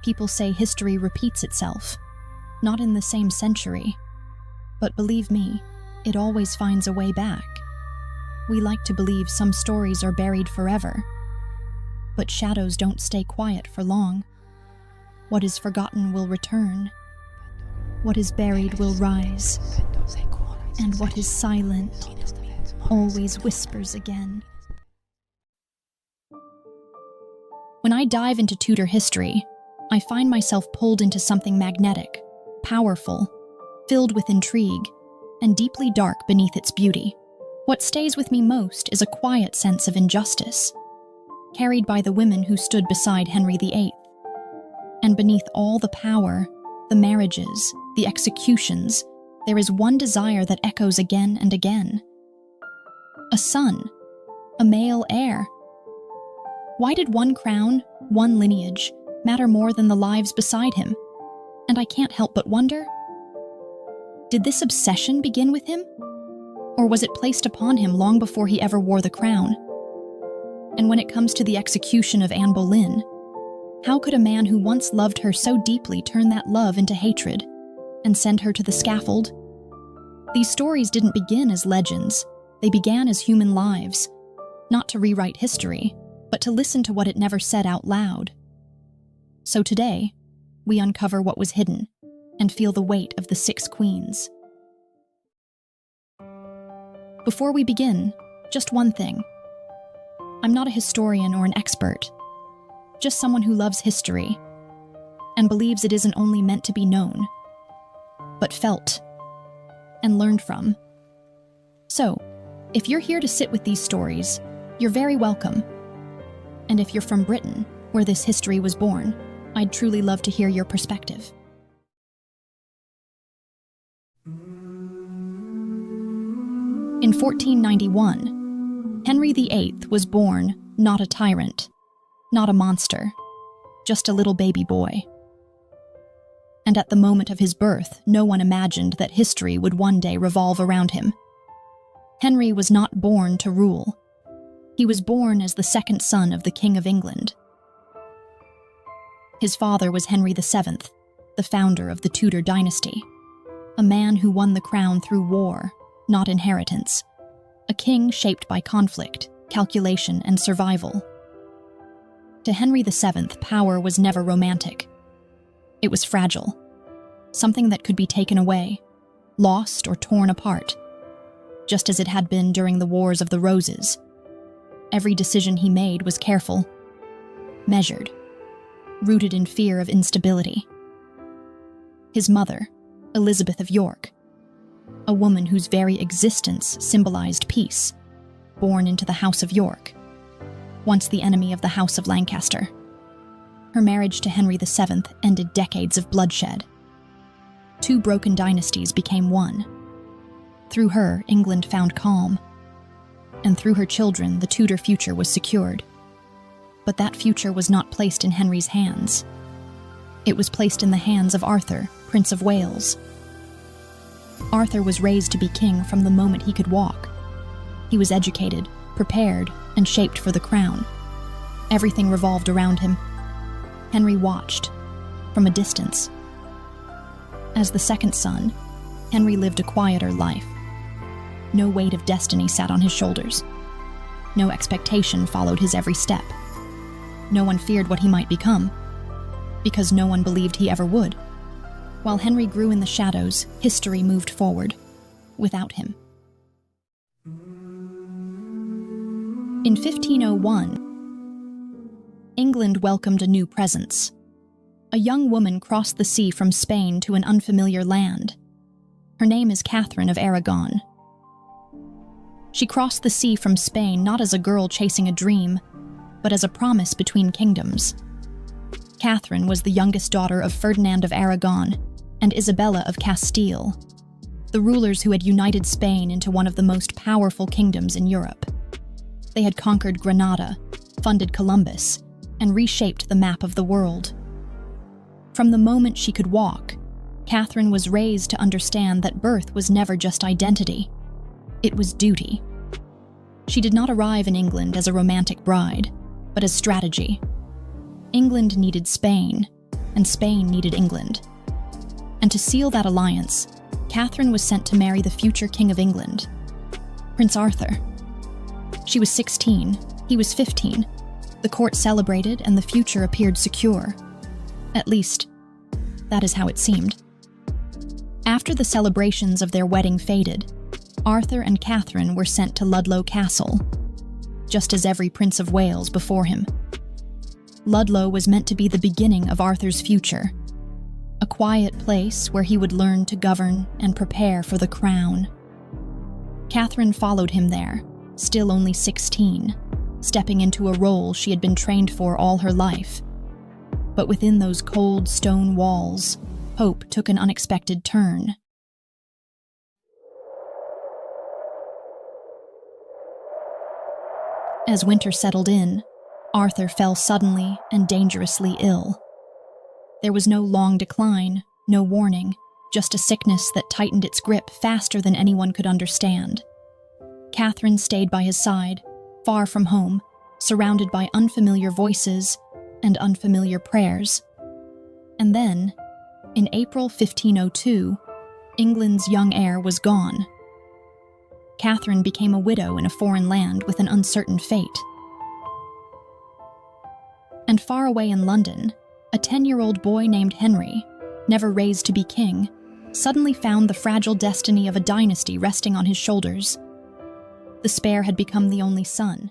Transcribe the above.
People say history repeats itself, not in the same century, but believe me, it always finds a way back. We like to believe some stories are buried forever, but shadows don't stay quiet for long. What is forgotten will return. What is buried will rise, and what is silent always whispers again. When I dive into Tudor history, I find myself pulled into something magnetic, powerful, filled with intrigue, and deeply dark beneath its beauty. What stays with me most is a quiet sense of injustice, carried by the women who stood beside Henry VIII. And beneath all the power, the marriages, the executions, there is one desire that echoes again and again. A son, a male heir. Why did one crown, one lineage, matter more than the lives beside him? And I can't help but wonder, did this obsession begin with him? Or was it placed upon him long before he ever wore the crown? And when it comes to the execution of Anne Boleyn, how could a man who once loved her so deeply turn that love into hatred and send her to the scaffold? These stories didn't begin as legends. They began as human lives, not to rewrite history, but to listen to what it never said out loud. So today, we uncover what was hidden and feel the weight of the 6 queens. Before we begin, just one thing. I'm not a historian or an expert, just someone who loves history and believes it isn't only meant to be known, but felt and learned from. So, if you're here to sit with these stories, you're very welcome. And if you're from Britain, where this history was born, I'd truly love to hear your perspective. In 1491, Henry VIII was born not a tyrant, not a monster, just a little baby boy. And at the moment of his birth, no one imagined that history would one day revolve around him. Henry was not born to rule. He was born as the second son of the King of England. His father was Henry VII, the founder of the Tudor dynasty, a man who won the crown through war, not inheritance, a king shaped by conflict, calculation, and survival. To Henry VII, power was never romantic. It was fragile, something that could be taken away, lost or torn apart, just as it had been during the Wars of the Roses. Every decision he made was careful, measured, rooted in fear of instability. His mother, Elizabeth of York, a woman whose very existence symbolized peace, born into the House of York, once the enemy of the House of Lancaster. Her marriage to Henry VII ended decades of bloodshed. 2 broken dynasties became one. Through her, England found calm, and through her children, the Tudor future was secured. But that future was not placed in Henry's hands. It was placed in the hands of Arthur, Prince of Wales. Arthur was raised to be king from the moment he could walk. He was educated, prepared, and shaped for the crown. Everything revolved around him. Henry watched, from a distance. As the second son, Henry lived a quieter life. No weight of destiny sat on his shoulders. No expectation followed his every step. No one feared what he might become, because no one believed he ever would. While Henry grew in the shadows, history moved forward, without him. In 1501, England welcomed a new presence. A young woman crossed the sea from Spain to an unfamiliar land. Her name is Catherine of Aragon. She crossed the sea from Spain not as a girl chasing a dream, but as a promise between kingdoms. Catherine was the youngest daughter of Ferdinand of Aragon and Isabella of Castile, the rulers who had united Spain into one of the most powerful kingdoms in Europe. They had conquered Granada, funded Columbus, and reshaped the map of the world. From the moment she could walk, Catherine was raised to understand that birth was never just identity. It was duty. She did not arrive in England as a romantic bride, but as strategy. England needed Spain, and Spain needed England. And to seal that alliance, Catherine was sent to marry the future King of England, Prince Arthur. She was 16, he was 15. The court celebrated and the future appeared secure. At least, that is how it seemed. After the celebrations of their wedding faded, Arthur and Catherine were sent to Ludlow Castle, just as every Prince of Wales before him. Ludlow was meant to be the beginning of Arthur's future, a quiet place where he would learn to govern and prepare for the crown. Catherine followed him there, still only 16, stepping into a role she had been trained for all her life. But within those cold stone walls, hope took an unexpected turn. As winter settled in, Arthur fell suddenly and dangerously ill. There was no long decline, no warning, just a sickness that tightened its grip faster than anyone could understand. Catherine stayed by his side, far from home, surrounded by unfamiliar voices and unfamiliar prayers. And then, in April 1502, England's young heir was gone. Catherine became a widow in a foreign land with an uncertain fate. And far away in London, a 10-year-old boy named Henry, never raised to be king, suddenly found the fragile destiny of a dynasty resting on his shoulders. The spare had become the only son,